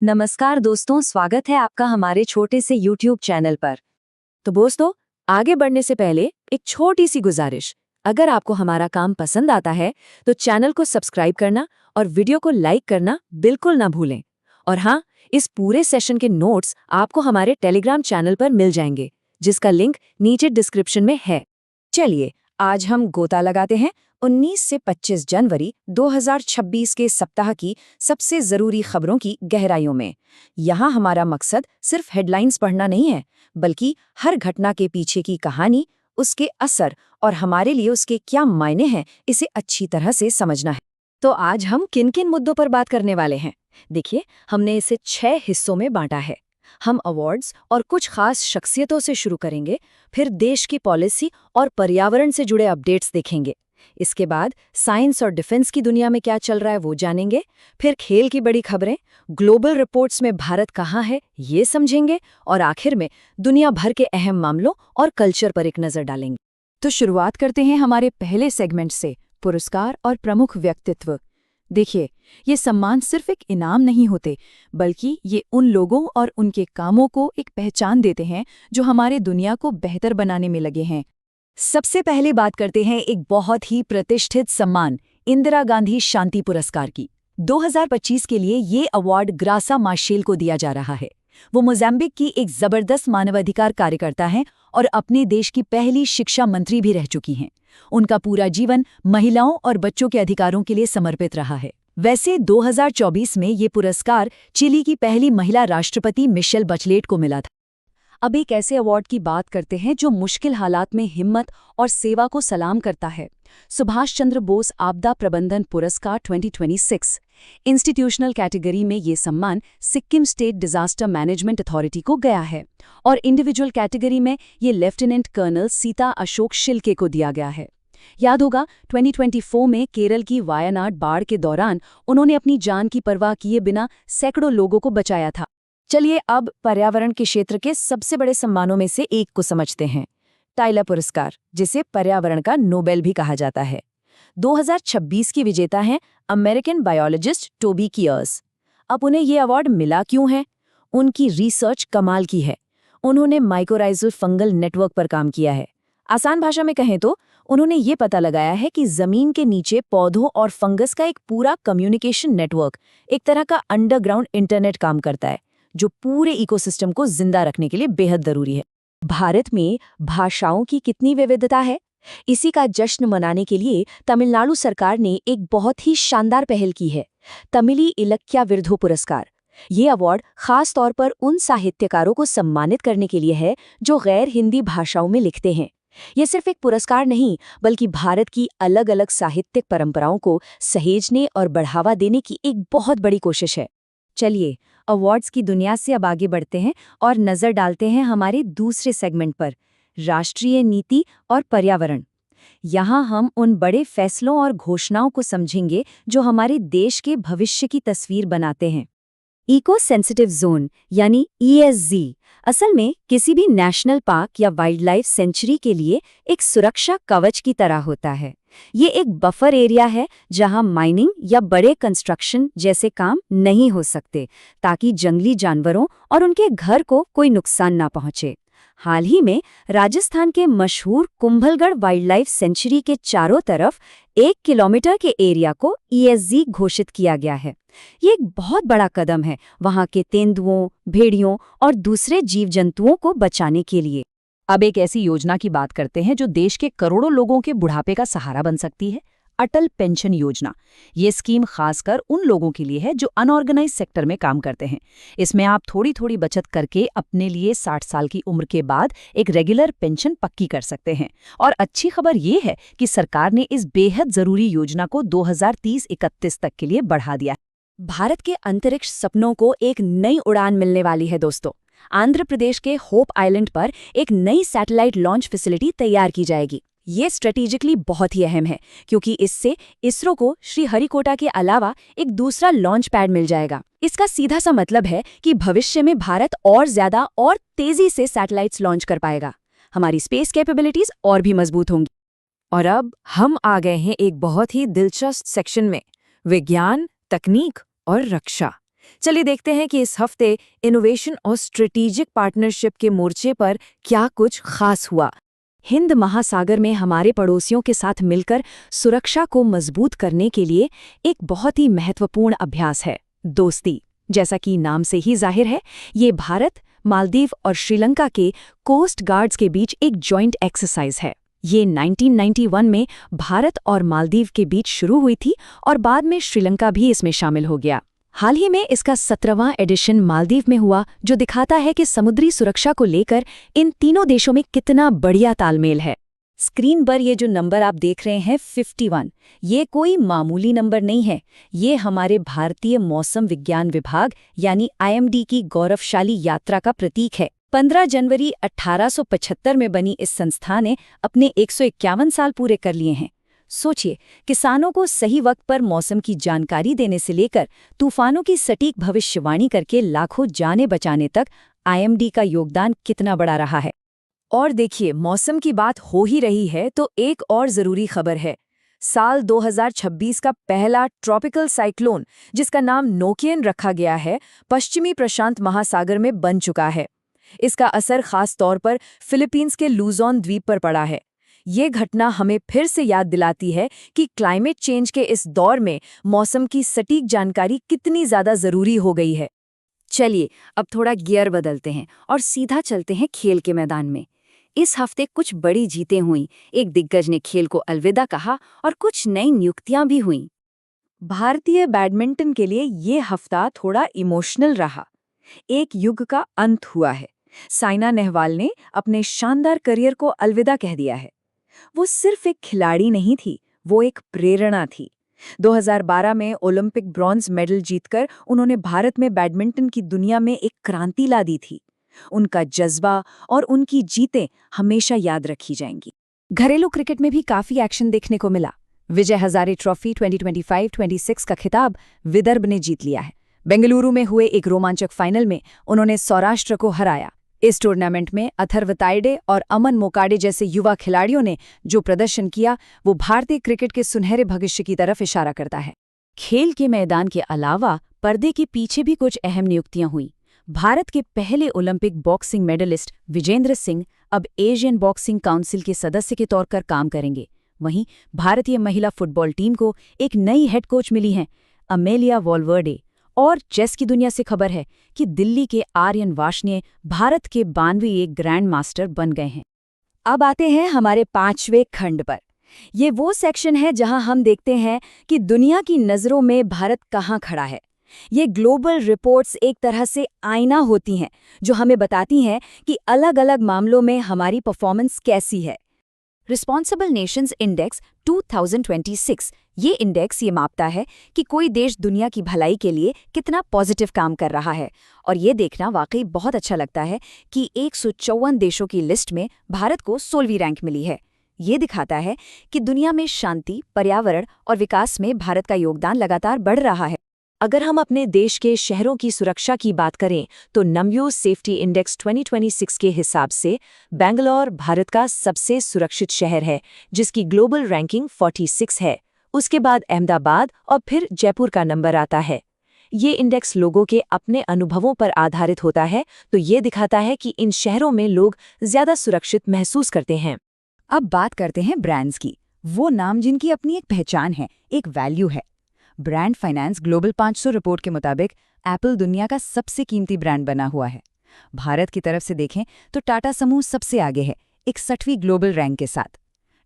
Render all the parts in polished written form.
नमस्कार दोस्तों, स्वागत है आपका हमारे छोटे से YouTube चैनल पर। तो दोस्तों, आगे बढ़ने से पहले एक छोटी सी गुजारिश। अगर आपको हमारा काम पसंद आता है तो चैनल को सब्सक्राइब करना और वीडियो को लाइक करना बिल्कुल ना भूलें। और हाँ, इस पूरे सेशन के नोट्स आपको हमारे टेलीग्राम चैनल पर मिल जाएंगे, जिसका लिंक नीचे डिस्क्रिप्शन में है। चलिए, आज हम गोता लगाते हैं 19 से 25 जनवरी 2026 के सप्ताह की सबसे जरूरी खबरों की गहराइयों में। यहाँ हमारा मकसद सिर्फ हेडलाइंस पढ़ना नहीं है, बल्कि हर घटना के पीछे की कहानी, उसके असर और हमारे लिए उसके क्या मायने हैं, इसे अच्छी तरह से समझना है। तो आज हम किन किन मुद्दों पर बात करने वाले हैं? देखिए, हमने इसे 6 हिस्सों में बांटा है। हम अवार्ड्स और कुछ खास शख्सियतों से शुरू करेंगे, फिर देश की पॉलिसी और पर्यावरण से जुड़े अपडेट्स देखेंगे। इसके बाद साइंस और डिफेंस की दुनिया में क्या चल रहा है वो जानेंगे, फिर खेल की बड़ी खबरें, ग्लोबल रिपोर्ट्स में भारत कहाँ है ये समझेंगे, और आखिर में दुनिया भर के अहम मामलों और कल्चर पर एक नज़र डालेंगे। तो शुरुआत करते हैं हमारे पहले सेगमेंट से, पुरस्कार और प्रमुख व्यक्तित्व। देखिए, ये सम्मान सिर्फ एक इनाम नहीं होते, बल्कि ये उन लोगों और उनके कामों को एक पहचान देते हैं जो हमारे दुनिया को बेहतर बनाने में लगे हैं। सबसे पहले बात करते हैं एक बहुत ही प्रतिष्ठित सम्मान, इंदिरा गांधी शांति पुरस्कार की। 2025 के लिए ये अवार्ड ग्रासा मार्शेल को दिया जा रहा है। वो मोज़ाम्बिक की एक जबरदस्त मानवाधिकार कार्यकर्ता हैं और अपने देश की पहली शिक्षा मंत्री भी रह चुकी हैं। उनका पूरा जीवन महिलाओं और बच्चों के अधिकारों के लिए समर्पित रहा है। वैसे 2024 में ये पुरस्कार चिली की पहली महिला राष्ट्रपति मिशेल बचलेट को मिला था। अब एक ऐसे अवार्ड की बात करते हैं जो मुश्किल हालात में हिम्मत और सेवा को सलाम करता है। सुभाष चंद्र बोस आपदा प्रबंधन पुरस्कार 2026 इंस्टीट्यूशनल कैटेगरी में ये सम्मान Sikkim state disaster management authority को गया है, और इंडिविजुअल कैटेगरी में ये लेफ्टिनेंट कर्नल सीता अशोक शिल्के को दिया गया है। याद होगा, 2024 में केरल की वायनाड बाढ़ के दौरान उन्होंने अपनी जान की परवाह किए बिना सैकड़ों लोगों को बचाया था। चलिए अब पर्यावरण के क्षेत्र के सबसे बड़े सम्मानों में से एक को समझते हैं, टाइलर पुरस्कार, जिसे पर्यावरण का नोबेल भी कहा जाता है। 2026 की विजेता हैं अमेरिकन बायोलॉजिस्ट टोबी कियर्स। अब उन्हें ये अवार्ड मिला क्यों है? उनकी रिसर्च कमाल की है। उन्होंने माइकोराइजल फंगल नेटवर्क पर काम किया है। आसान भाषा में कहें तो उन्होंने ये पता लगाया है कि जमीन के नीचे पौधों और फंगस का एक पूरा कम्युनिकेशन नेटवर्क, एक तरह का अंडरग्राउंड इंटरनेट काम करता है, जो पूरे इकोसिस्टम को जिंदा रखने के लिए बेहद जरूरी है। भारत में भाषाओं की कितनी विविधता है, इसी का जश्न मनाने के लिए तमिलनाडु सरकार ने एक बहुत ही शानदार पहल की है, तमिली इलक्क्या विरुधु पुरस्कार। ये अवार्ड खास तौर पर उन साहित्यकारों को सम्मानित करने के लिए है जो गैर हिंदी भाषाओं में लिखते हैं। ये सिर्फ एक पुरस्कार नहीं, बल्कि भारत की अलग अलग साहित्यिक परंपराओं को सहेजने और बढ़ावा देने की एक बहुत बड़ी कोशिश है। चलिए, अवार्ड्स की दुनिया से अब आगे बढ़ते हैं और नज़र डालते हैं हमारे दूसरे सेगमेंट पर, राष्ट्रीय नीति और पर्यावरण। यहाँ हम उन बड़े फैसलों और घोषणाओं को समझेंगे जो हमारे देश के भविष्य की तस्वीर बनाते हैं। इको सेंसिटिव जोन यानी ESZ असल में किसी भी नेशनल पार्क या वाइल्ड लाइफ सेंचुरी के लिए एक सुरक्षा कवच की तरह होता है। ये एक बफर एरिया है जहां माइनिंग या बड़े कंस्ट्रक्शन जैसे काम नहीं हो सकते, ताकि जंगली जानवरों और उनके घर को कोई नुकसान ना पहुंचे। हाल ही में राजस्थान के मशहूर कुंभलगढ़ वाइल्ड लाइफ सेंचुरी के चारों तरफ 1 किलोमीटर के एरिया को ESZ घोषित किया गया है। ये एक बहुत बड़ा कदम है वहां के तेंदुओं, भेड़ियों और दूसरे जीव जंतुओं को बचाने के लिए। अब एक ऐसी योजना की बात करते हैं जो देश के करोड़ों लोगों के बुढ़ापे का सहारा बन सकती है, अटल पेंशन योजना। ये स्कीम खासकर उन लोगों के लिए है जो अनऑर्गेनाइज सेक्टर में काम करते हैं। इसमें आप थोड़ी थोड़ी बचत करके अपने लिए 60 साल की उम्र के बाद एक रेगुलर पेंशन पक्की कर सकते हैं। और अच्छी खबर ये है कि सरकार ने इस बेहद जरूरी योजना को 2030-31 तक के लिए बढ़ा दिया। भारत के अंतरिक्ष सपनों को एक नई उड़ान मिलने वाली है दोस्तों। आंध्र प्रदेश के होप आइलैंड पर एक नई सैटेलाइट लॉन्च फैसिलिटी तैयार की जाएगी। ये स्ट्रेटेजिकली बहुत ही अहम है, क्योंकि इससे इसरो को श्रीहरिकोटा के अलावा एक दूसरा लॉन्च पैड मिल जाएगा। इसका सीधा सा मतलब है कि भविष्य में भारत और ज्यादा और तेजी से सैटेलाइट्स लॉन्च कर पाएगा। हमारी स्पेस कैपेबिलिटीज और भी मजबूत होंगी। और अब हम आ गए हैं एक बहुत ही दिलचस्प सेक्शन में, विज्ञान, तकनीक और रक्षा। चलिए देखते हैं कि इस हफ्ते इनोवेशन और स्ट्रेटेजिक पार्टनरशिप के मोर्चे पर क्या कुछ खास हुआ। हिंद महासागर में हमारे पड़ोसियों के साथ मिलकर सुरक्षा को मजबूत करने के लिए एक बहुत ही महत्वपूर्ण अभ्यास है दोस्ती। जैसा कि नाम से ही जाहिर है, ये भारत, मालदीव और श्रीलंका के कोस्ट गार्ड्स के बीच एक जॉइंट एक्सरसाइज है। ये 1991 में भारत और मालदीव के बीच शुरू हुई थी और बाद में श्रीलंका भी इसमें शामिल हो गया। हाल ही में इसका 17वां एडिशन मालदीव में हुआ, जो दिखाता है कि समुद्री सुरक्षा को लेकर इन तीनों देशों में कितना बढ़िया तालमेल है। स्क्रीन पर ये जो नंबर आप देख रहे हैं 51, ये कोई मामूली नंबर नहीं है। ये हमारे भारतीय मौसम विज्ञान विभाग यानी IMD की गौरवशाली यात्रा का प्रतीक है। 15 जनवरी 1875 में बनी इस संस्था ने अपने 151 साल पूरे कर लिए हैं। सोचिए, किसानों को सही वक्त पर मौसम की जानकारी देने से लेकर तूफानों की सटीक भविष्यवाणी करके लाखों जानें बचाने तक IMD का योगदान कितना बड़ा रहा है। और देखिए, मौसम की बात हो ही रही है तो एक और ज़रूरी खबर है। साल 2026 का पहला ट्रॉपिकल साइक्लोन, जिसका नाम नोकियन रखा गया है, पश्चिमी प्रशांत महासागर में बन चुका है। इसका असर खास तौर पर फिलीपींस के लूजोन द्वीप पर पड़ा है। ये घटना हमें फिर से याद दिलाती है कि क्लाइमेट चेंज के इस दौर में मौसम की सटीक जानकारी कितनी ज़्यादा ज़रूरी हो गई है। चलिए, अब थोड़ा गियर बदलते हैं और सीधा चलते हैं खेल के मैदान में। इस हफ्ते कुछ बड़ी जीतें हुईं। एक दिग्गज ने खेल को अलविदा कहा और कुछ नई नियुक्तियां भी हुईं। भारतीय बैडमिंटन के लिए ये हफ्ता थोड़ा इमोशनल रहा। एक युग का अंत हुआ है। साइना नेहवाल ने अपने शानदार करियर को अलविदा कह दिया है। वो सिर्फ एक खिलाड़ी नहीं थी, वो एक प्रेरणा थी। 2012 में ओलंपिक ब्रॉन्ज मेडल जीतकर उन्होंने भारत में बैडमिंटन की दुनिया में एक क्रांति ला दी थी। उनका जज्बा और उनकी जीतें हमेशा याद रखी जाएंगी। घरेलू क्रिकेट में भी काफी एक्शन देखने को मिला। विजय हजारे ट्रॉफी 2025-26 का खिताब विदर्भ ने जीत लिया है। बेंगलुरु में हुए एक रोमांचक फाइनल में उन्होंने सौराष्ट्र को हराया। इस टूर्नामेंट में अथर्व तायडे और अमन मोकाडे जैसे युवा खिलाड़ियों ने जो प्रदर्शन किया, वो भारतीय क्रिकेट के सुनहरे भविष्य की तरफ इशारा करता है। खेल के मैदान के अलावा पर्दे के पीछे भी कुछ अहम नियुक्तियां हुई। भारत के पहले Olympic boxing medalist Vijender Singh अब एशियन बॉक्सिंग काउंसिल के सदस्य के तौर पर काम करेंगे। वहीं भारतीय महिला फुटबॉल टीम को एक नई हेड कोच मिली है, अमेलिया वॉलवर्डे। और चेस की दुनिया से खबर है कि दिल्ली के आर्यन वार्ष्णेय भारत के 92वें ग्रैंड मास्टर बन गए हैं। अब आते हैं हमारे 5वें खंड पर। ये वो सेक्शन है जहां हम देखते हैं कि दुनिया की नज़रों में भारत कहाँ खड़ा है। ये ग्लोबल रिपोर्ट्स एक तरह से आईना होती हैं, जो हमें बताती हैं कि अलग-अलग मामलों में हमारी परफॉर्मेंस कैसी है। रिस्पॉन्सिबल नेशंस इंडेक्स 2026, ये इंडेक्स ये मापता है कि कोई देश दुनिया की भलाई के लिए कितना पॉजिटिव काम कर रहा है। और ये देखना वाकई बहुत अच्छा लगता है कि 154 देशों की लिस्ट में भारत को 16वीं रैंक मिली है। ये दिखाता है कि दुनिया में शांति, पर्यावरण और विकास में भारत का योगदान लगातार बढ़ रहा है। अगर हम अपने देश के शहरों की सुरक्षा की बात करें तो नमयूज सेफ्टी इंडेक्स 2026 के हिसाब से बेंगलोर भारत का सबसे सुरक्षित शहर है, जिसकी ग्लोबल रैंकिंग 46 है। उसके बाद अहमदाबाद और फिर जयपुर का नंबर आता है। ये इंडेक्स लोगों के अपने अनुभवों पर आधारित होता है, तो ये दिखाता है कि इन शहरों में लोग ज्यादा सुरक्षित महसूस करते हैं। अब बात करते हैं ब्रांड्स की, वो नाम जिनकी अपनी एक पहचान है, एक वैल्यू है। ब्रांड फाइनेंस ग्लोबल 500 रिपोर्ट के मुताबिक एप्पल दुनिया का सबसे कीमती ब्रांड बना हुआ है। भारत की तरफ से देखें तो टाटा समूह सबसे आगे है, 61वीं ग्लोबल रैंक के साथ।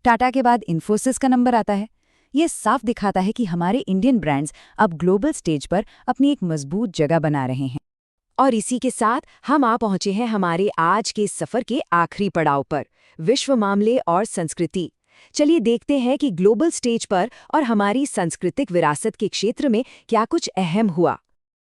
टाटा के बाद इन्फोसिस का नंबर आता है। ये साफ दिखाता है कि हमारे इंडियन ब्रांड्स अब ग्लोबल स्टेज पर अपनी एक मजबूत जगह बना रहे हैं। और इसी के साथ हम आ पहुंचे हैं हमारे आज के सफर के आखिरी पड़ाव पर, विश्व मामले और संस्कृति। चलिए देखते हैं कि ग्लोबल स्टेज पर और हमारी सांस्कृतिक विरासत के क्षेत्र में क्या कुछ अहम हुआ।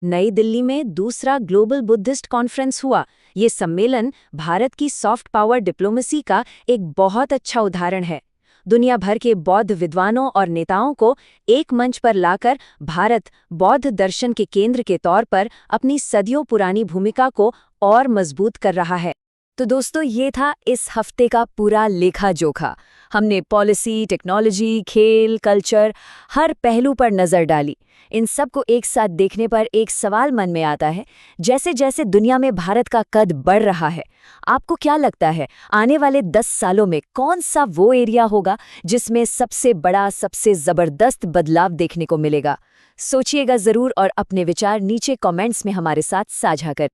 नई दिल्ली में दूसरा ग्लोबल बुद्धिस्ट कॉन्फ्रेंस हुआ। ये सम्मेलन भारत की सॉफ्ट पावर डिप्लोमेसी का एक बहुत अच्छा उदाहरण है। दुनिया भर के बौद्ध विद्वानों और नेताओं को एक मंच पर लाकर भारत बौद्ध दर्शन के केंद्र के तौर पर अपनी सदियों पुरानी भूमिका को और मजबूत कर रहा है। तो दोस्तों ये था इस हफ्ते का पूरा लेखा जोखा। हमने पॉलिसी, टेक्नोलॉजी, खेल, कल्चर, हर पहलू पर नज़र डाली। इन सब को एक साथ देखने पर एक सवाल मन में आता है, जैसे जैसे दुनिया में भारत का कद बढ़ रहा है, आपको क्या लगता है आने वाले 10 सालों में कौन सा वो एरिया होगा जिसमें सबसे बड़ा, सबसे ज़बरदस्त बदलाव देखने को मिलेगा? सोचिएगा ज़रूर और अपने विचार नीचे कमेंट्स में हमारे साथ साझा कर।